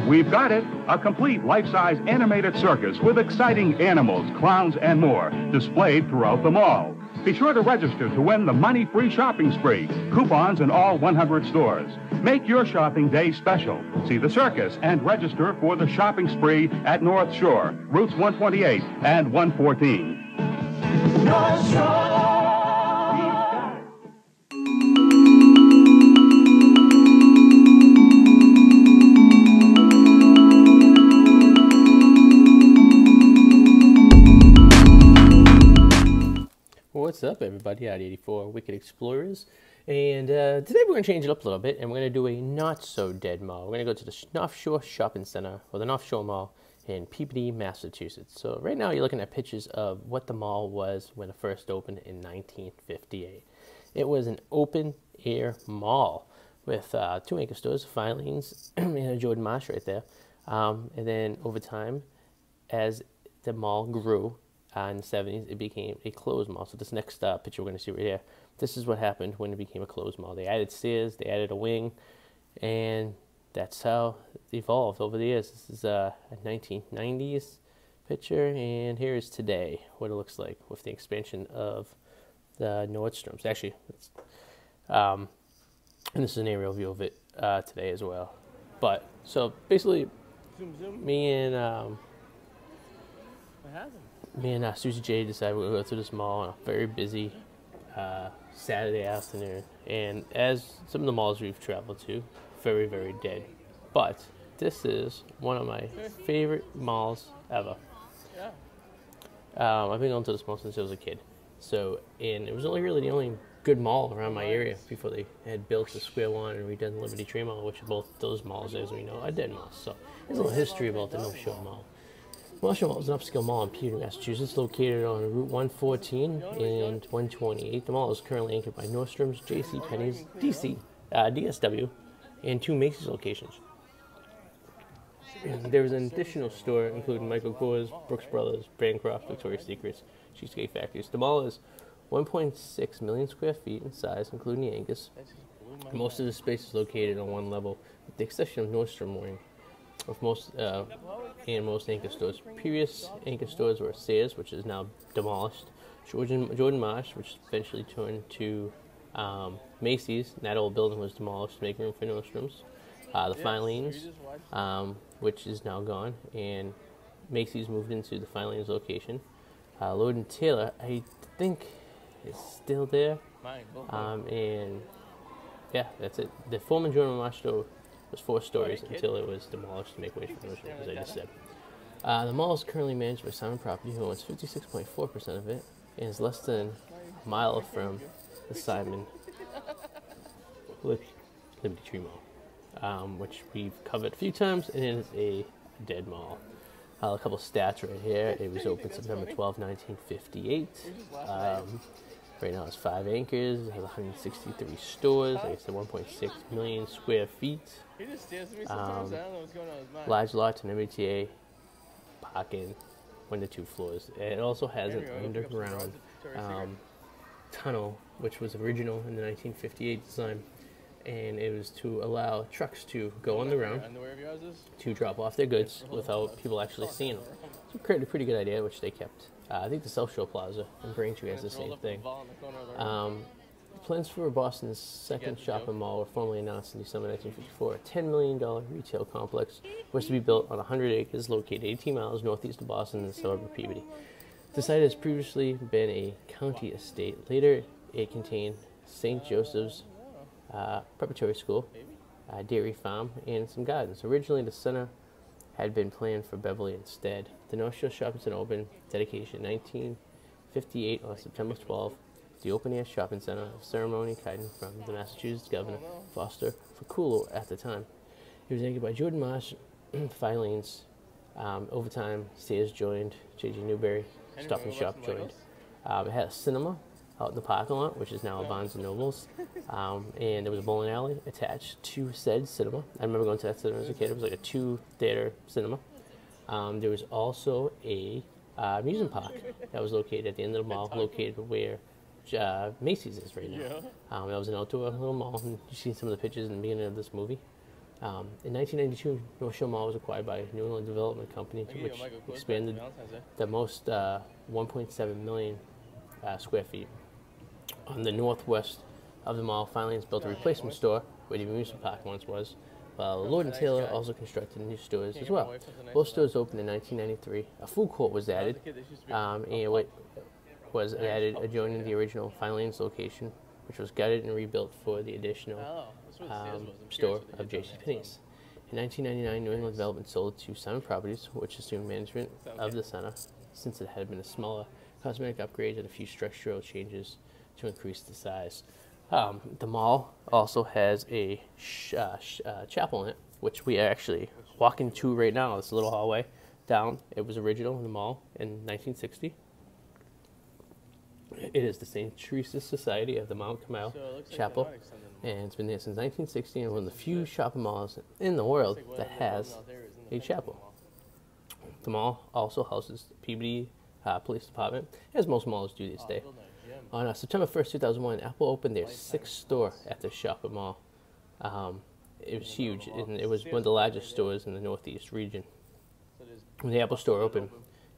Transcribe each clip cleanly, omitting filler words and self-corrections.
We've got it, a complete life-size animated circus with exciting animals, clowns, and more displayed throughout the mall. Be sure to register to win the money-free shopping spree, coupons in all 100 stores. Make your shopping day special. See the circus and register for the shopping spree at North Shore, routes 128 and 114. North Shore! What's up, everybody? Arty 84 Wicked Explorers, and today we're going to change it up a little bit, and we're going to do a not-so-dead mall. We're going to go to the North Shore Shopping Center, or the North Shore Mall, in Peabody, Massachusetts. So right now you're looking at pictures of what the mall was when it first opened in 1958. It was an open-air mall with 2 anchor stores, Filings, and a Jordan Marsh right there. And then over time, as the mall grew, in the 70s, it became a closed mall. So this next picture we're going to see right here, this is what happened when it became a closed mall. They added stairs, they added a wing, and that's how it evolved over the years. This is a 1990s picture, and here is today, what it looks like with the expansion of the Nordstroms. Actually, and this is an aerial view of it today as well. But, so basically, me and Suzi J decided we're going to go through this mall on a very busy Saturday afternoon. And as some of the malls we've traveled to, very, very dead. But this is one of my favorite malls ever. I've been going to this mall since I was a kid. So, and it was only really the only good mall around my area before they had built the Square One and redone the Liberty Tree Mall, which both those malls, as we know, are dead malls. So there's a little history about the North Shore Mall. North Shore Mall is an upscale mall in Peabody, Massachusetts, located on Route 114 and 128. The mall is currently anchored by Nordstrom's, JCPenney's, DSW, and 2 Macy's locations. There is an additional store including Michael Kors, Brooks Brothers, Bancroft, Victoria's Secrets, Cheesecake Factories. The mall is 1.6 million square feet in size, including the Angus. Most of the space is located on one level, with the exception of Nordstrom wing. Of most anchor stores. Previous anchor stores were Sears, which is now demolished, Jordan Marsh, which eventually turned to Macy's, and that old building was demolished to make room for Nordstrom's. The Filings, which is now gone, and Macy's moved into the Filings location. Lord & Taylor, I think, is still there, and yeah, that's it. The former Jordan Marsh store was 4 stories until it was demolished to make way for Nordstrom, as I just said. The mall is currently managed by Simon Property, who owns 56.4% of it, and is less than a mile from the Simon Liberty Tree Mall, which we've covered a few times, and it is a dead mall. A couple stats right here. It was opened September 12, 1958. Right now it's 5 anchors, it has 163 stores, like I said, 1.6 million square feet. Large lots and MBTA, parking, 1 to 2 floors. And it also has an underground tunnel, which was original in the 1958 design. And it was to allow trucks to go on the ground to drop off their goods without people actually seeing them. So a pretty good idea, which they kept. I think the South Shore Plaza in Braintree has the same thing. Plans for Boston's second shopping mall were formally announced in December 1954. A $10 million retail complex was to be built on 100 acres located 18 miles northeast of Boston in the suburb of Peabody. The site has previously been a county estate. Later, it contained St. Joseph's Preparatory School, dairy farm, and some gardens. Originally, the center had been planned for Beverly instead. The North Shore Shopping Center opened dedication 1958 on September 12th. The open-air shopping center, a ceremony guidance from the Massachusetts Governor Foster Faculo at the time. It was anchored by Jordan Marsh, Filings. Over time, Sears joined, J.J. Newberry, Stop and Shop joined. It had a cinema out in the parking lot, which is now a Barnes & Noble's, and there was a bowling alley attached to said cinema. I remember going to that cinema as a kid. It was like a 2-theater cinema. There was also a amusement park that was located at the end of the mall, located where Macy's is right now. That was an outdoor little mall, and you've seen some of the pictures in the beginning of this movie. In 1992, North Shore Mall was acquired by New England Development Company, which expanded the most 1.7 million square feet. On the northwest of the mall, finally is built a replacement store where the amusement park once was, while Lord & Taylor also constructed new stores as well. Both stores opened in 1993. A food court was added, adjoining the original Filene's location, which was gutted and rebuilt for the additional store of JCPenney's. In 1999, New England Development sold to Simon Properties, which assumed management of the center, since it had been a smaller cosmetic upgrade and a few structural changes to increase the size. The mall also has a chapel in it, which we are actually walking to right now. It's a little hallway down. It was original in the mall in 1960. It is the St. Teresa's Society of the Mount Carmel Chapel, and it's been there since 1960, and one of the few shopping malls in the world that has a chapel. The mall also houses the Peabody Police Department, as most malls do this day. On September 1st, 2001, Apple opened their 6th store at the shopping mall. It was huge, and it was one of the largest stores in the Northeast region. When the Apple store opened,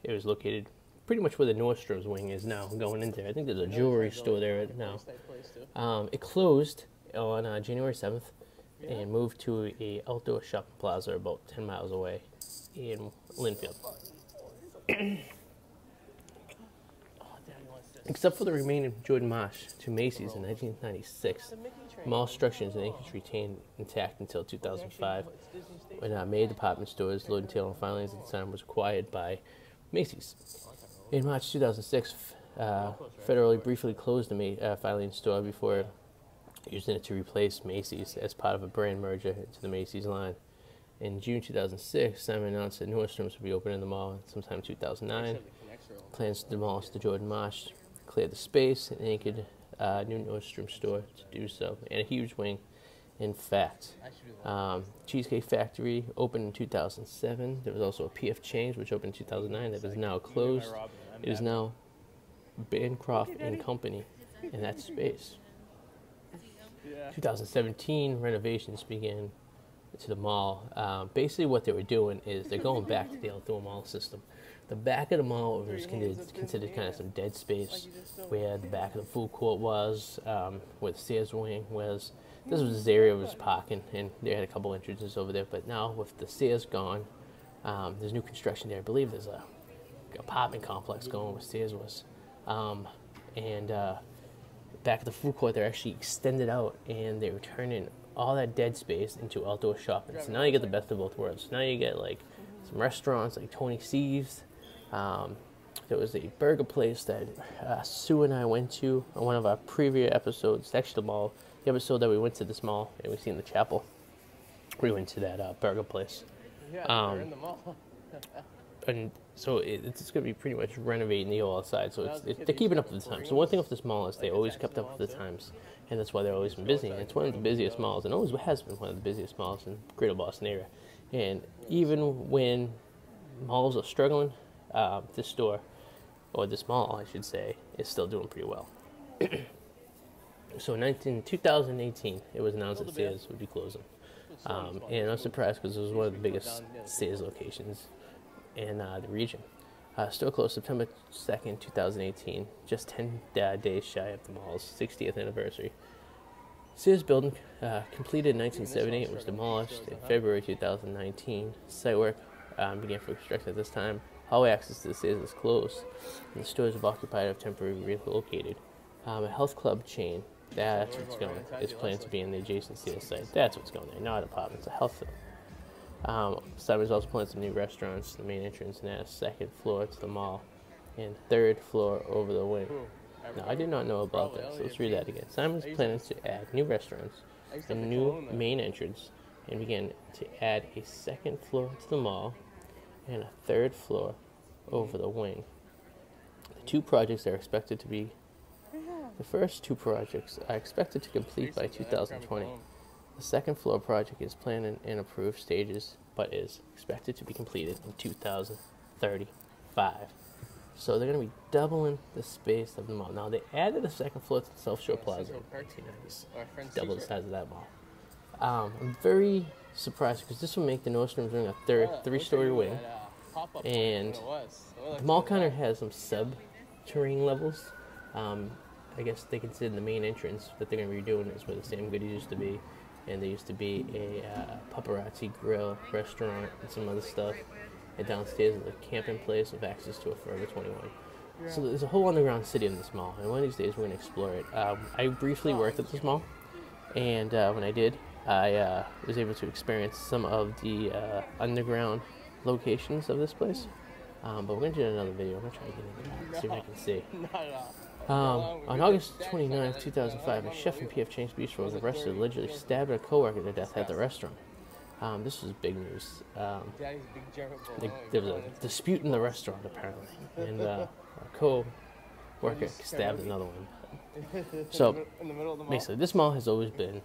it was located pretty much where the Nordstrom's wing is now, going into there. I think there's a jewelry store there right now. It closed on January 7th and moved to a outdoor shopping plaza about 10 miles away in Linfield. Except for the remaining Jordan Marsh to Macy's in 1996, mall structures and acreage retained intact until 2005, when May department stores, Lord & Taylor and Filene's at the time, was acquired by Macy's. In March 2006, Federally briefly closed the Filene's store before using it to replace Macy's as part of a brand merger into the Macy's line. In June 2006, Simon announced that Nordstrom's would be opening the mall sometime in 2009. Plans to demolish the Jordan Marsh, cleared the space, and anchored a new Nordstrom store to do so, and a huge wing. In fact, Cheesecake Factory opened in 2007. There was also a PF Chang's, which opened in 2009, that is now closed. It is now Bancroft and Company in that space. 2017, renovations began to the mall. Basically what they were doing is they're going back to the outdoor mall system. The back of the mall was considered kind of some dead space, where the back of the food court was, where the Sears wing was. This was this area was parking, and they had a couple entrances over there. But now with the Sears gone, there's new construction there. I believe there's a apartment complex going where Sears was. Back at the food court, they're actually extended out, and they were turning all that dead space into outdoor shopping. So now you get the best of both worlds. Now you get like some restaurants like Tony C's. There was a burger place that Sue and I went to on one of our previous episodes. Actually, the episode that we went to this mall and we seen the chapel. We went to that burger place. Yeah, they're in the mall. And so it's going to be pretty much renovating the whole outside. So they're keeping up with the times. So one thing with this mall is they always kept up with the times, and that's why they've always been busy. And it's one of the busiest malls, and always has been one of the busiest malls in the greater Boston area. And even when malls are struggling, this store, or this mall, I should say, is still doing pretty well. So in 2018, it was announced that Sears would be closing. And I'm surprised because it was one of the biggest Sears locations in the region. Store closed September 2nd, 2018, just 10 days shy of the mall's 60th anniversary. Sears building, completed in 1978, was demolished in February 2019. Site work began for construction at this time. Hallway access to the Sears is closed, and the stores have occupied or temporarily relocated. A health club chain, that's what's going. It's planned to be in the adjacent Sears site. That's what's going there, not apartments, a health club. Simon's also planned some new restaurants, the main entrance, and a second floor to the mall, and third floor over the wing. Now, I did not know about that, so let's read that again. Simon's planning to add new restaurants, a new main entrance, and begin to add a second floor to the mall, and a third floor over the wing. The first two projects are expected to complete by 2020. The second floor project is planned in approved stages, but is expected to be completed in 2035. So they're going to be doubling the space of the mall. Now, they added a second floor to the South Shore Plaza in the 1990s. Double the size of that mall. I'm very surprised because this will make the Nordstrom's ring a three-story wing. And the mall kind of has some subterranean levels. I guess they consider the main entrance that they're going to be redoing is where the Sam Goodies used to be. And there used to be a paparazzi grill, restaurant, and some other stuff. And downstairs is a camping place with access to a Forever 21. So there's a whole underground city in this mall, and one of these days we're going to explore it. I briefly worked at this mall, and when I did, I was able to experience some of the underground locations of this place. But we're going to do another video. I'm going to try to get into that, see if I can see. On August 29, 2005, a chef in PF Chang's Bistro was arrested, allegedly stabbed a co-worker to death at the restaurant. This was big news. There was a dispute in the restaurant, apparently, and a co-worker stabbed another one. So, basically, this mall has always been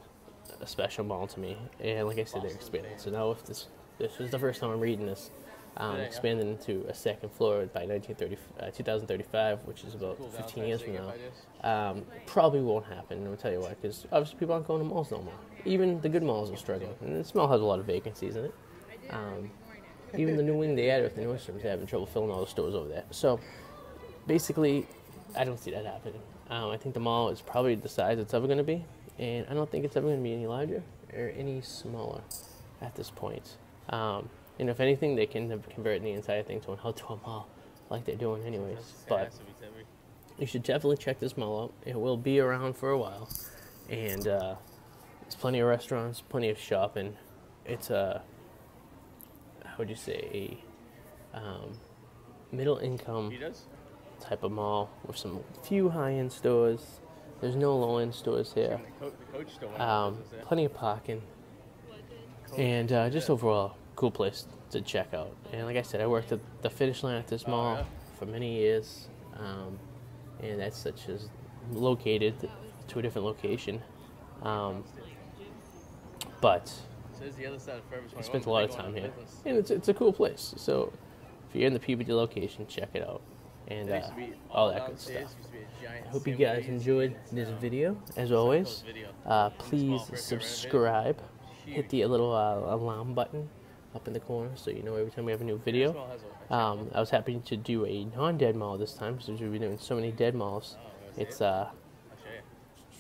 a special mall to me, and like I said, they're expanding. So now, if this is the first time I'm reading this, expanded into a second floor by 2035, which is about 15 years from now, probably won't happen. And I'll tell you why, because obviously people aren't going to malls no more. Even the good malls are struggling, and this mall has a lot of vacancies in it. Even the new wing they added with the Nordstrom's, they're having trouble filling all the stores over there. So basically, I don't see that happening. I think the mall is probably the size it's ever going to be, and I don't think it's ever going to be any larger or any smaller at this point. And if anything, they can convert the entire thing to an outdoor mall, like they're doing anyways. But you should definitely check this mall out. It will be around for a while, and there's plenty of restaurants, plenty of shopping. It's a, how would you say, a middle-income type of mall with some few high-end stores. There's no low-end stores here. Plenty of parking, and just overall, cool place to check out. And like I said, I worked at the finish line at this mall for many years, and that's such as located to a different location. But I spent a lot of time here, and it's a cool place. So if you're in the Peabody location, check it out, and all that good stuff. I hope you guys enjoyed this video. As always, please subscribe. Hit the little alarm button up in the corner so you know every time we have a new video. I was happy to do a non-dead mall this time since we've been doing so many dead malls. It's a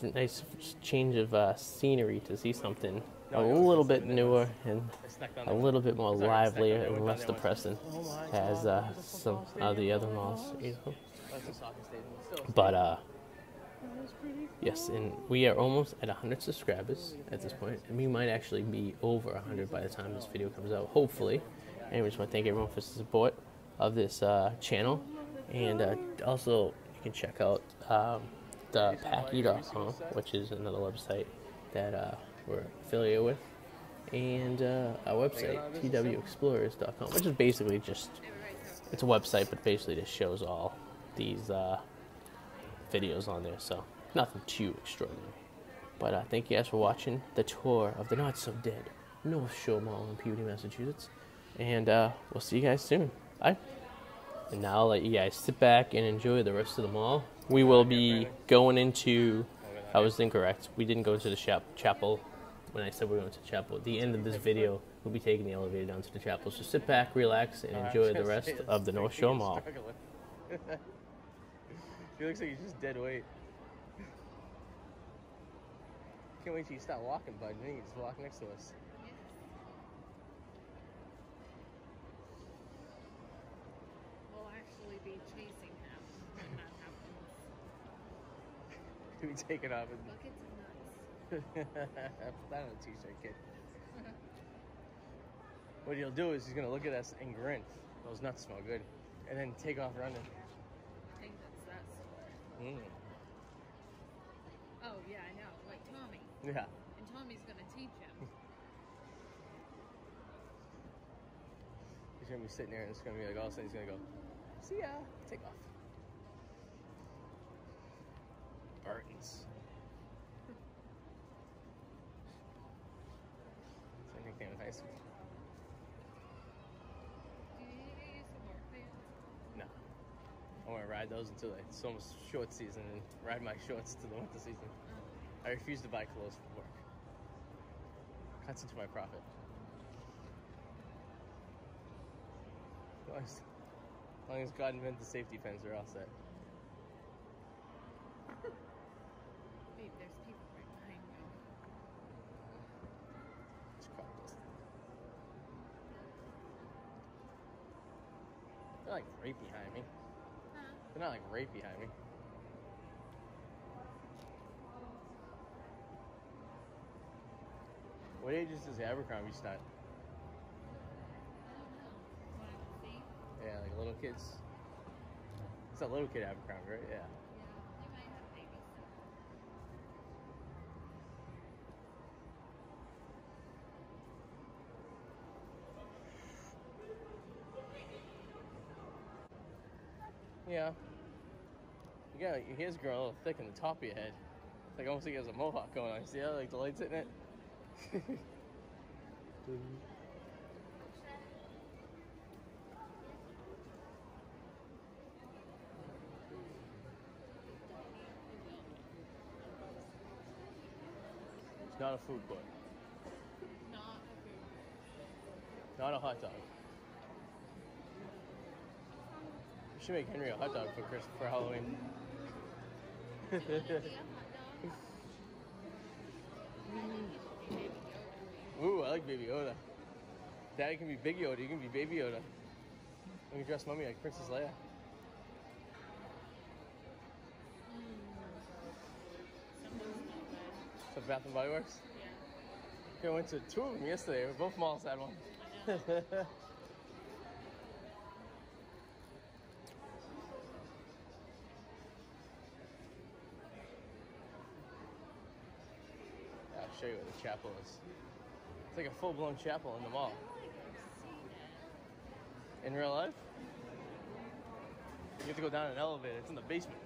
nice change of scenery to see something a little bit newer and a little bit more livelier and less depressing as some of the other malls, you know. But yes, and we are almost at 100 subscribers at this point, and we might actually be over 100 by the time this video comes out, hopefully. And we just want to thank everyone for the support of this channel, and also you can check out the Packy.com, which is another website that we're affiliated with, and our website, TWEexplorers.com, which is basically just, it's a website, but basically just shows all these videos on there, so nothing too extraordinary. But thank you guys for watching the tour of the not-so-dead North Shore Mall in Peabody, Massachusetts, and we'll see you guys soon. Bye. And now I'll let you guys sit back and enjoy the rest of the mall. We will be going into, I was incorrect, we didn't go to the chapel when I said we're going to the chapel. At the end of this video, we'll be taking the elevator down to the chapel. So sit back, relax, and enjoy the rest of the North Shore Mall. He looks like he's just dead weight. Can't wait till you stop walking, bud. Then you just walk next to us. We'll actually be chasing him when that happens. We take it off and Buckets of nuts. put that on a t-shirt, kid. What he'll do is he's gonna look at us and grin. Those nuts smell good, and then take off running. I think that's that story. Mm. Oh yeah, I know. Like Tommy. Yeah. And Tommy's gonna teach him. He's gonna be sitting there, and it's gonna be like all of a sudden he's gonna go, "See ya," take off. Bartons. That's my nickname in high school. Do you use some more pants? No. ride those until it's almost short season and ride my shorts to the winter season. I refuse to buy clothes for work. Cuts into my profit. As long as God invented the safety fence, we're all set. Babe, there's people right behind you. It's cropped. They're like right behind me. Huh? They're not like right behind me. What ages does the Abercrombie start? I don't know. Want to see? Yeah, like little kids. It's a little kid Abercrombie, right? Yeah. Yeah, they might have babies. Yeah. Your hair's growing a little thick in the top of your head. It's like almost like there's a mohawk going on. You see how like the light's hitting it? It's not a food court. Not a food. Not a hot dog. We should make Henry a hot dog for Halloween. Be a hot dog. Ooh, I like Baby Yoda. Daddy can be Big Yoda, you can be Baby Yoda. We can dress Mommy like Princess Leia. Something's not good. So Bath and Body Works? Yeah. I went to 2 of them yesterday. Both malls had one. I know. I'll show you where the chapel is. It's like a full-blown chapel in the mall. I feel like I've seen it. In real life? You have to go down an elevator. It's in the basement.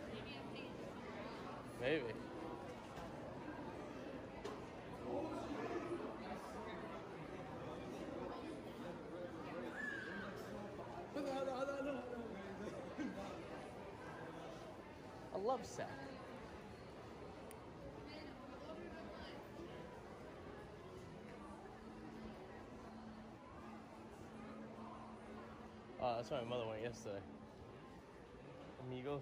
Maybe I'm thinking somewhere else. Maybe. I love sack. Oh, that's where my mother went yesterday. Amigos.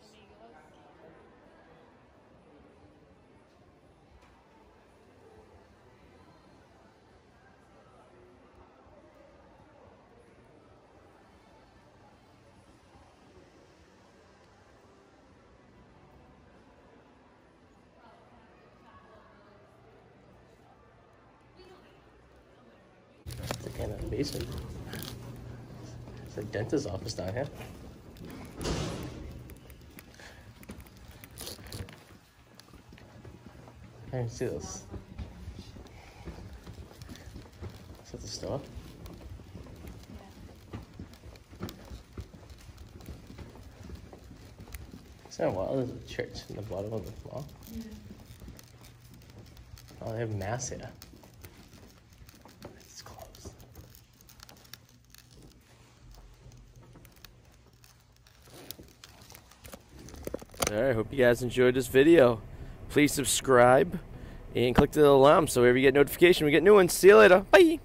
It's a kind of basement. It's a dentist's office down here. I didn't see this. Is that the store? Is that wild? There's a church in the bottom of the mall. Oh, they have mass here. It's closed. Alright, hope you guys enjoyed this video. Please subscribe and click the alarm so whenever you get notification, we get new ones. See you later. Bye.